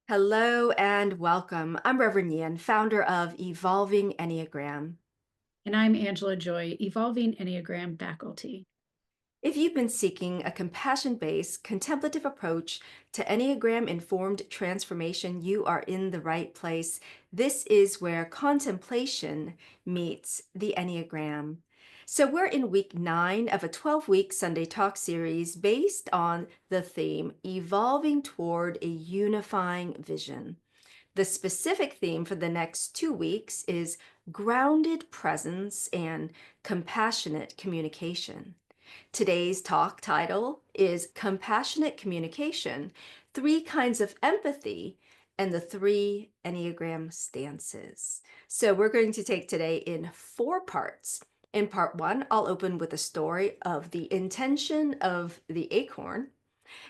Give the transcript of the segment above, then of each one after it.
Hello and welcome. I'm Reverend Yan, founder of Evolving Enneagram. And I'm Angela Joy, Evolving Enneagram faculty. If you've been seeking a compassion-based, contemplative approach to Enneagram-informed transformation, you are in the right place. This is where contemplation meets the Enneagram. So we're in week 9 of a 12-week Sunday talk series based on the theme, Evolving Toward a Unifying Vision. The specific theme for the next 2 weeks is grounded presence and compassionate communication. Today's talk title is Compassionate Communication, Three Kinds of Empathy, and the Three Enneagram Stances. So we're going to take today in 4 parts. In part 1, I'll open with a story of the intention of the acorn.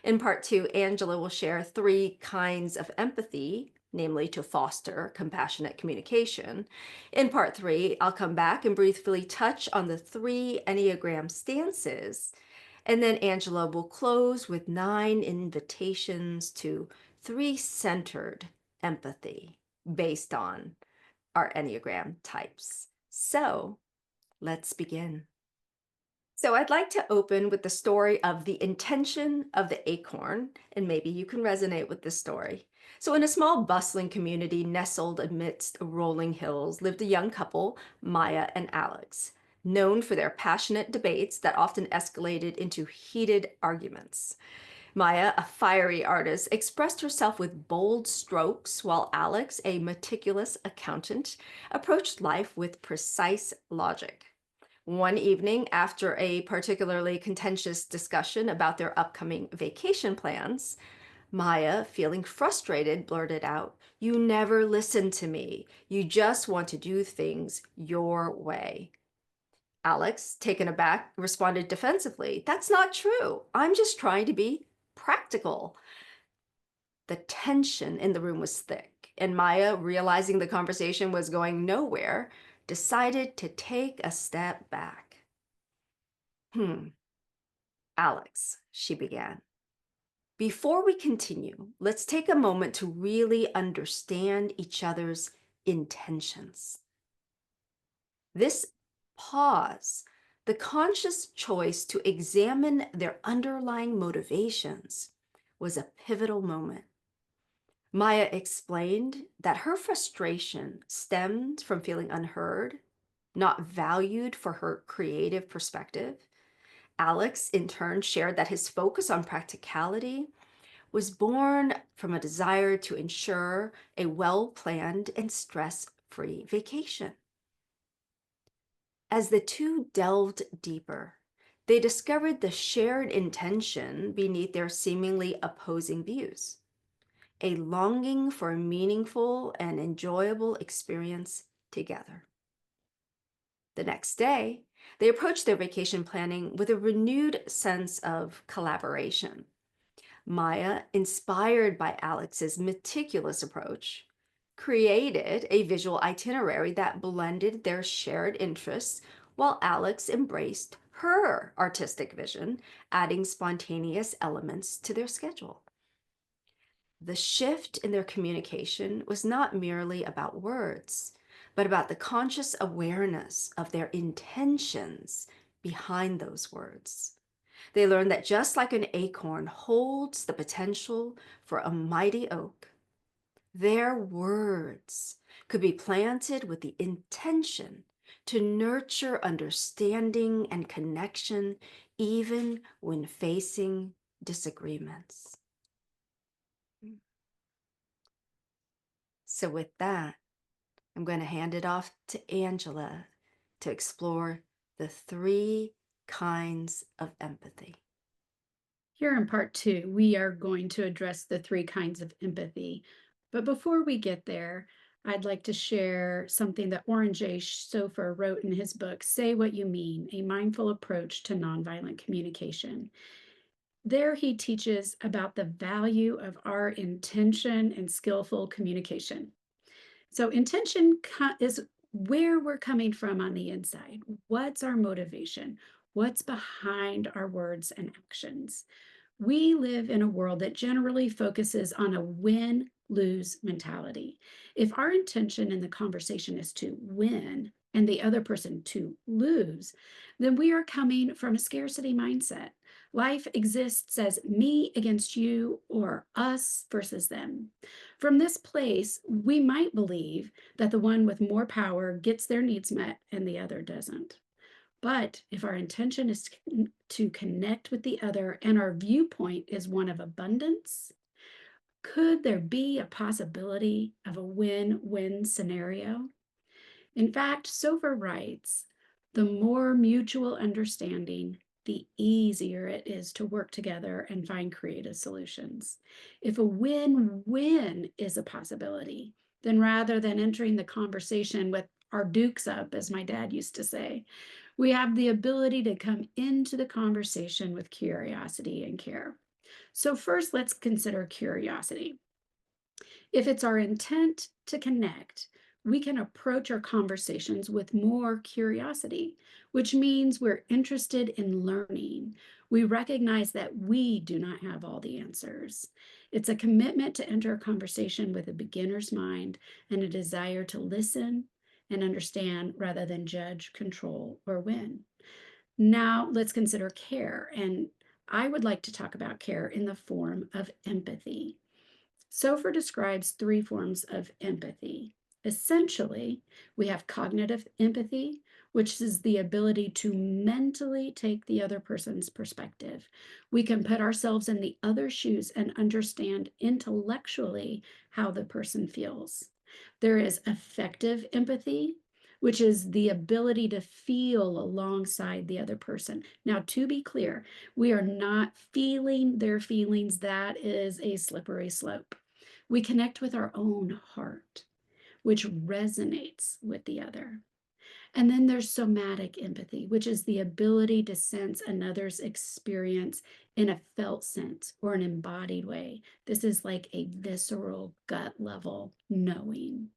In part 2, Angela will share 3 kinds of empathy, namely to foster compassionate communication. In part 3, I'll come back and briefly touch on the 3 Enneagram stances. And then Angela will close with 9 invitations to 3-centered empathy based on our Enneagram types. So let's begin. So I'd like to open with the story of the intention of the acorn, and maybe you can resonate with this story. So in a small bustling community nestled amidst rolling hills lived a young couple, Maya and Alex, known for their passionate debates that often escalated into heated arguments. Maya, a fiery artist, expressed herself with bold strokes, while Alex, a meticulous accountant, approached life with precise logic. One evening, after a particularly contentious discussion about their upcoming vacation plans, Maya, feeling frustrated, blurted out, "You never listen to me. You just want to do things your way." Alex, taken aback, responded defensively, "That's not true. I'm just trying to be practical." The tension in the room was thick, and Maya, realizing the conversation was going nowhere, decided to take a step back. Alex, she began. Before we continue, let's take a moment to really understand each other's intentions. This pause, the conscious choice to examine their underlying motivations, was a pivotal moment. Maya explained that her frustration stemmed from feeling unheard, not valued for her creative perspective. Alex, in turn, shared that his focus on practicality was born from a desire to ensure a well-planned and stress-free vacation. As the two delved deeper, they discovered the shared intention beneath their seemingly opposing views, a longing for a meaningful and enjoyable experience together. The next day, they approached their vacation planning with a renewed sense of collaboration. Maya, inspired by Alex's meticulous approach, created a visual itinerary that blended their shared interests, while Alex embraced her artistic vision, adding spontaneous elements to their schedule. The shift in their communication was not merely about words, but about the conscious awareness of their intentions behind those words. They learned that just like an acorn holds the potential for a mighty oak, their words could be planted with the intention to nurture understanding and connection even when facing disagreements. So with that, I'm going to hand it off to Angela to explore the 3 kinds of empathy. Here in part 2, we are going to address the 3 kinds of empathy. But before we get there, I'd like to share something that Warren J. Sofer wrote in his book, Say What You Mean, A Mindful Approach to Nonviolent Communication. There he teaches about the value of our intention and skillful communication. So intention is where we're coming from on the inside. What's our motivation? What's behind our words and actions? We live in a world that generally focuses on a win lose mentality. If our intention in the conversation is to win and the other person to lose, then we are coming from a scarcity mindset. Life exists as me against you or us versus them. From this place, we might believe that the one with more power gets their needs met and the other doesn't. But if our intention is to connect with the other and our viewpoint is one of abundance, could there be a possibility of a win win scenario? In fact, Sofer writes, the more mutual understanding, the easier it is to work together and find creative solutions. If a win win is a possibility, then rather than entering the conversation with our dukes up, as my dad used to say, we have the ability to come into the conversation with curiosity and care. So, first, let's consider curiosity. If it's our intent to connect, we can approach our conversations with more curiosity, which means we're interested in learning. We recognize that we do not have all the answers. It's a commitment to enter a conversation with a beginner's mind and a desire to listen and understand rather than judge, control, or win. Now, let's consider care. And I would like to talk about care in the form of empathy. Sofer describes three forms of empathy. Essentially, we have cognitive empathy, which is the ability to mentally take the other person's perspective. We can put ourselves in the other shoes and understand intellectually how the person feels. There is affective empathy, which is the ability to feel alongside the other person. Now, to be clear, we are not feeling their feelings. That is a slippery slope. We connect with our own heart, which resonates with the other. And then there's somatic empathy, which is the ability to sense another's experience in a felt sense or an embodied way. This is like a visceral, gut level knowing.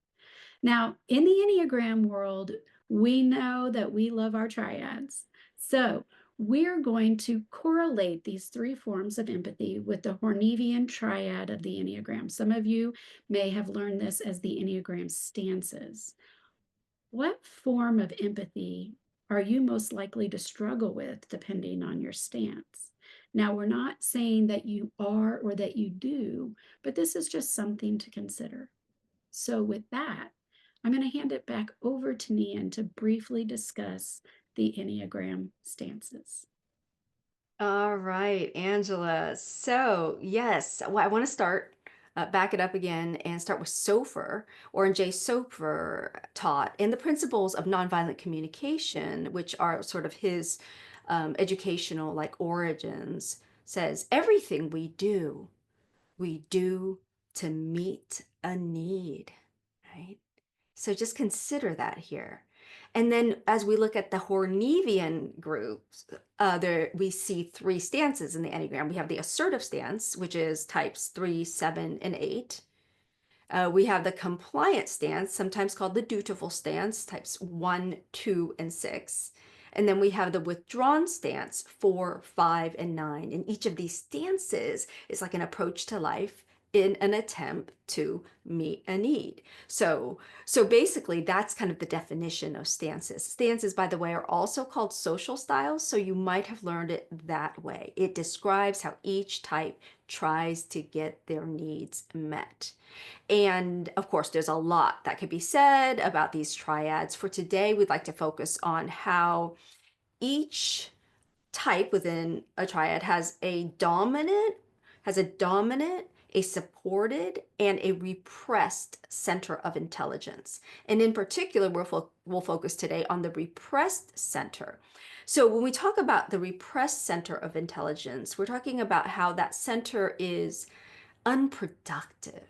Now, in the Enneagram world, we know that we love our triads. So we're going to correlate these three forms of empathy with the Hornevian triad of the Enneagram. Some of you may have learned this as the Enneagram stances. What form of empathy are you most likely to struggle with depending on your stance? Now, we're not saying that you are or that you do, but this is just something to consider. So, with that, I'm going to hand it back over to Nian to briefly discuss the Enneagram stances. All right, Angela. So, yes, well, I want to back it up again and start with Sofer, or J. Sofer taught, and the principles of nonviolent communication, which are sort of his educational like origins, says everything we do to meet a need, right? So just consider that here. And then as we look at the Hornevian groups, there we see three stances in the Enneagram. We have the assertive stance, which is types 3, 7, and 8. We have the compliant stance, sometimes called the dutiful stance, types 1, 2, and 6. And then we have the withdrawn stance, 4, 5, and 9. And each of these stances is like an approach to life in an attempt to meet a need. So basically that's kind of the definition of stances. Stances, by the way, are also called social styles, so you might have learned it that way. It describes how each type tries to get their needs met. And of course, there's a lot that could be said about these triads. For today, we'd like to focus on how each type within a triad has a dominant, a supported, and a repressed center of intelligence. And in particular, we'll focus today on the repressed center. So when we talk about the repressed center of intelligence, we're talking about how that center is unproductive,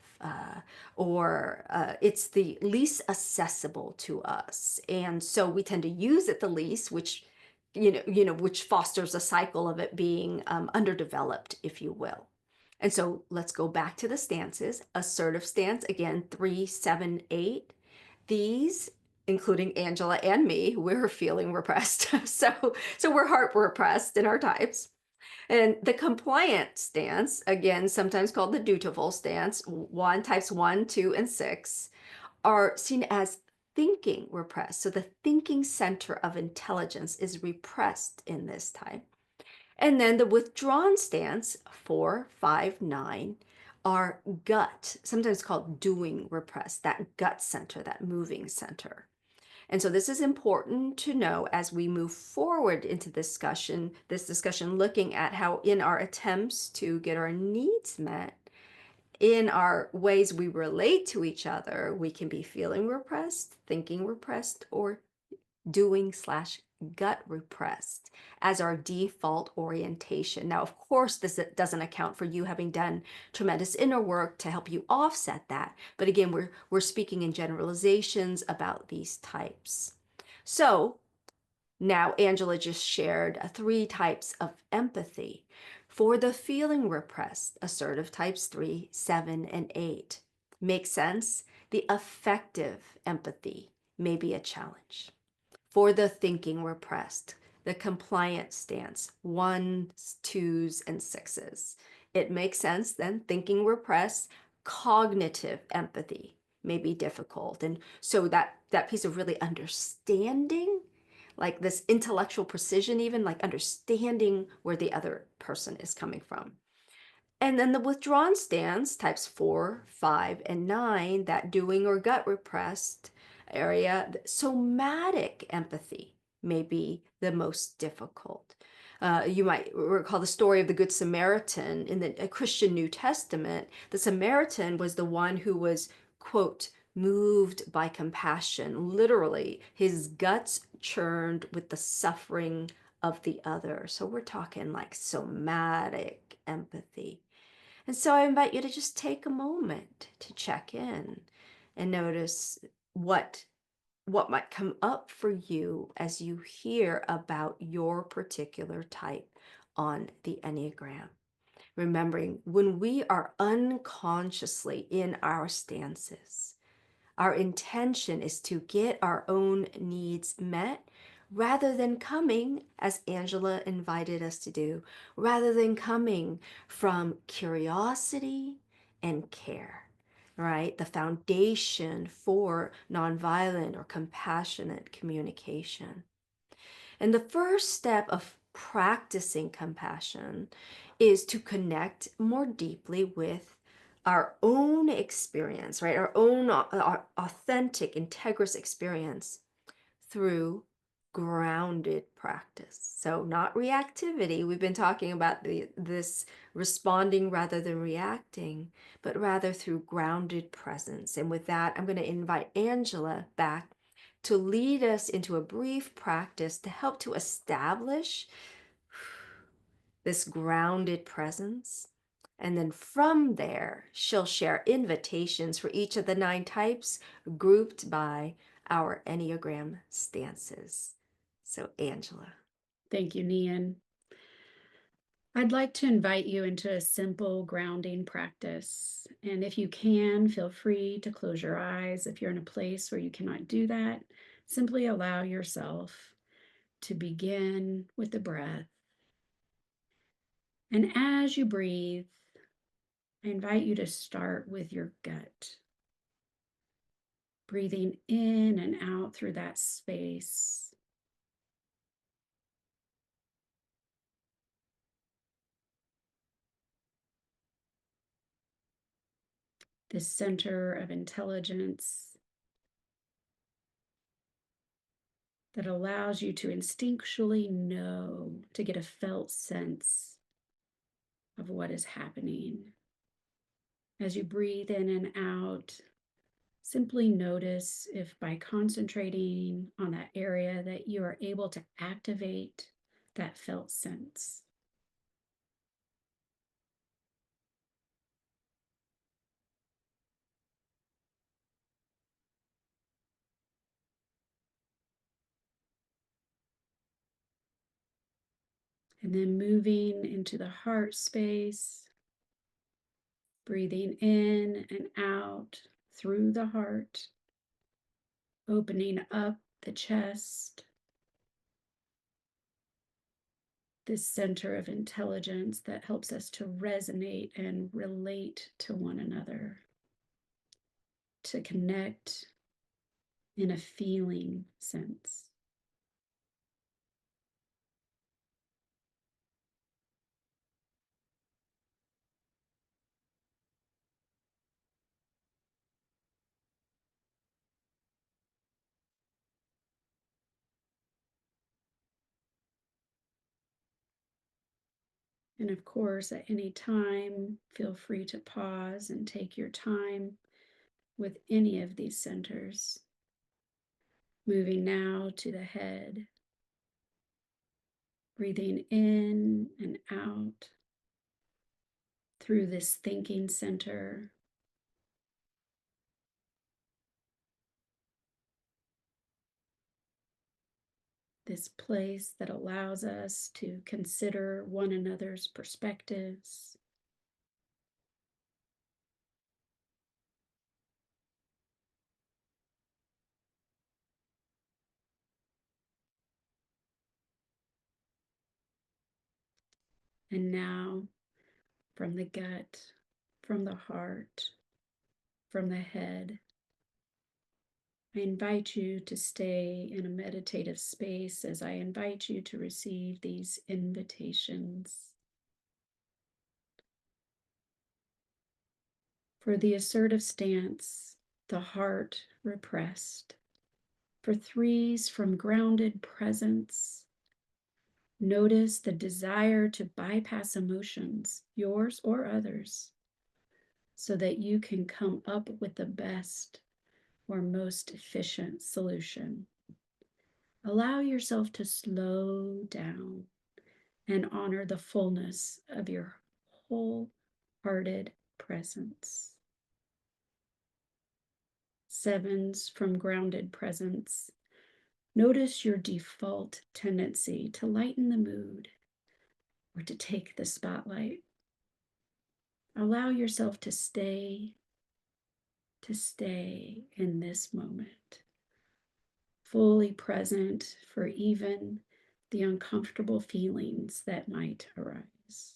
or it's the least accessible to us, and so we tend to use it the least, which which fosters a cycle of it being underdeveloped, if you will. And so let's go back to the stances. Assertive stance, again, 3, 7, 8. These, including Angela and me, we're feeling repressed. So we're heart repressed in our types. And the compliant stance, again, sometimes called the dutiful stance, types 1, 2, and 6, are seen as thinking repressed. So the thinking center of intelligence is repressed in this type. And then the withdrawn stance, 4, 5, 9, are gut, sometimes called doing repressed, that gut center, that moving center. And so this is important to know as we move forward into this discussion looking at how in our attempts to get our needs met, in our ways we relate to each other, we can be feeling repressed, thinking repressed, or doing slash gut repressed as our default orientation. Now, of course, this doesn't account for you having done tremendous inner work to help you offset that. But again, we're speaking in generalizations about these types. So now Angela just shared 3 types of empathy. For the feeling repressed, assertive types 3, 7, and 8. Makes sense? The affective empathy may be a challenge. For the thinking repressed, the compliant stance, 1s, 2s, and 6s. It makes sense then, thinking repressed, cognitive empathy may be difficult. And so that piece of really understanding, like this intellectual precision, even like understanding where the other person is coming from. And then the withdrawn stance, types 4, 5, and 9, that doing or gut repressed area, somatic empathy may be the most difficult. You might recall the story of the Good Samaritan in the Christian New Testament. The Samaritan was the one who was, quote, moved by compassion. Literally, his guts churned with the suffering of the other. So we're talking like somatic empathy. And so I invite you to just take a moment to check in and notice what what might come up for you as you hear about your particular type on the Enneagram. Remembering when we are unconsciously in our stances, our intention is to get our own needs met rather than coming, as Angela invited us to do, rather than coming from curiosity and care, right? The foundation for nonviolent or compassionate communication. And the first step of practicing compassion is to connect more deeply with our own experience, right? Our own our authentic, integrous experience through grounded practice. So not reactivity. We've been talking about this responding rather than reacting, but rather through grounded presence. And with that, I'm going to invite Angela back to lead us into a brief practice to help to establish this grounded presence. And then from there, she'll share invitations for each of the 9 types grouped by our Enneagram stances. So, Angela. Thank you, Nian. I'd like to invite you into a simple grounding practice. And if you can, feel free to close your eyes. If you're in a place where you cannot do that, simply allow yourself to begin with the breath. And as you breathe, I invite you to start with your gut, breathing in and out through that space. This center of intelligence that allows you to instinctually know, to get a felt sense of what is happening. As you breathe in and out, simply notice if by concentrating on that area that you are able to activate that felt sense. And then moving into the heart space, breathing in and out through the heart, opening up the chest, this center of intelligence that helps us to resonate and relate to one another, to connect in a feeling sense. And of course, at any time, feel free to pause and take your time with any of these centers. Moving now to the head, breathing in and out through this thinking center. This place that allows us to consider one another's perspectives. And now, from the gut, from the heart, from the head, I invite you to stay in a meditative space as I invite you to receive these invitations. For the assertive stance, the heart repressed. For threes from grounded presence, notice the desire to bypass emotions, yours or others, so that you can come up with the best or most efficient solution. Allow yourself to slow down and honor the fullness of your wholehearted presence. Sevens from grounded presence. Notice your default tendency to lighten the mood or to take the spotlight. Allow yourself to stay in this moment, fully present for even the uncomfortable feelings that might arise.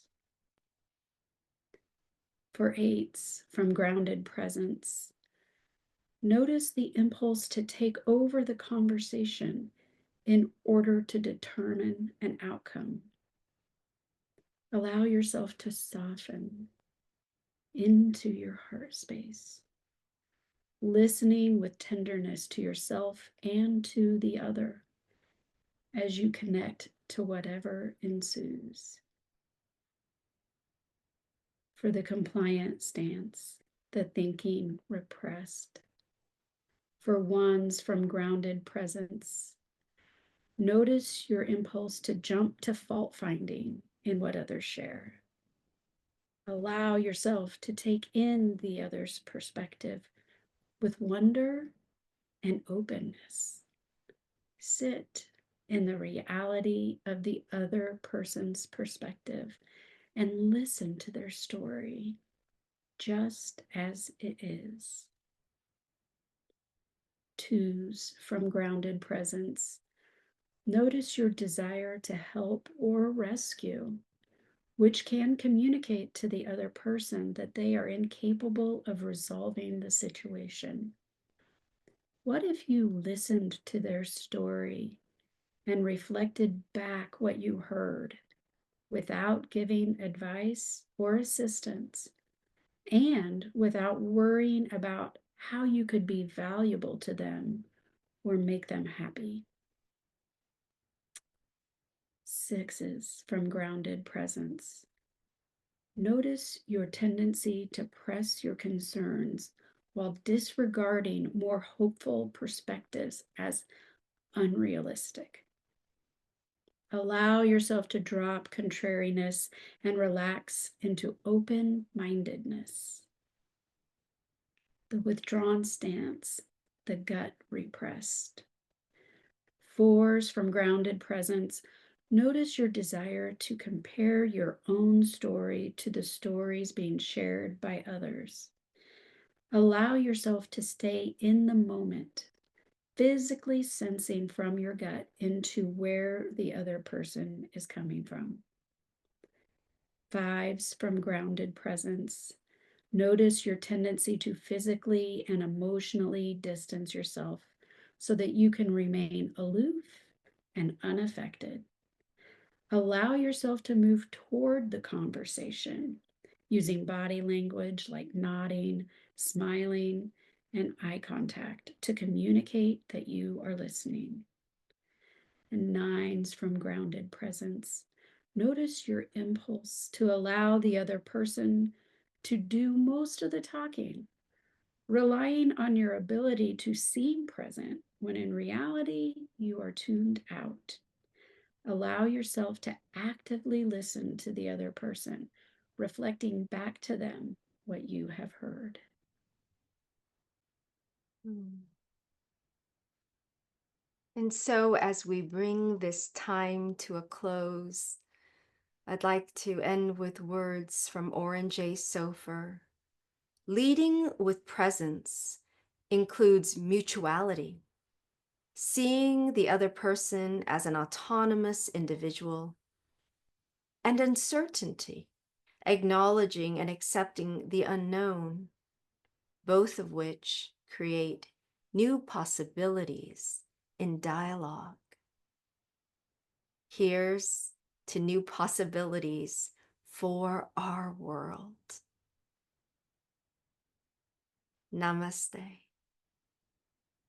For eights from grounded presence, notice the impulse to take over the conversation in order to determine an outcome. Allow yourself to soften into your heart space, listening with tenderness to yourself and to the other as you connect to whatever ensues. For the compliant stance, the thinking repressed. For ones from grounded presence, notice your impulse to jump to fault finding in what others share. Allow yourself to take in the other's perspective with wonder and openness. Sit in the reality of the other person's perspective and listen to their story just as it is. Twos from grounded presence. Notice your desire to help or rescue, which can communicate to the other person that they are incapable of resolving the situation. What if you listened to their story and reflected back what you heard without giving advice or assistance and without worrying about how you could be valuable to them or make them happy? Sixes from grounded presence. Notice your tendency to press your concerns while disregarding more hopeful perspectives as unrealistic. Allow yourself to drop contrariness and relax into open-mindedness. The withdrawn stance, the gut repressed. Fours from grounded presence. Notice your desire to compare your own story to the stories being shared by others. Allow yourself to stay in the moment, physically sensing from your gut into where the other person is coming from. 5s from grounded presence. Notice your tendency to physically and emotionally distance yourself so that you can remain aloof and unaffected. Allow yourself to move toward the conversation using body language like nodding, smiling, and eye contact to communicate that you are listening. And 9s from grounded presence. Notice your impulse to allow the other person to do most of the talking, relying on your ability to seem present when in reality you are tuned out. Allow yourself to actively listen to the other person, reflecting back to them what you have heard. Hmm. And so, as we bring this time to a close, I'd like to end with words from Oren J. Sofer. Leading with presence includes mutuality, seeing the other person as an autonomous individual, and uncertainty, acknowledging and accepting the unknown, both of which create new possibilities in dialogue. Here's to new possibilities for our world. Namaste.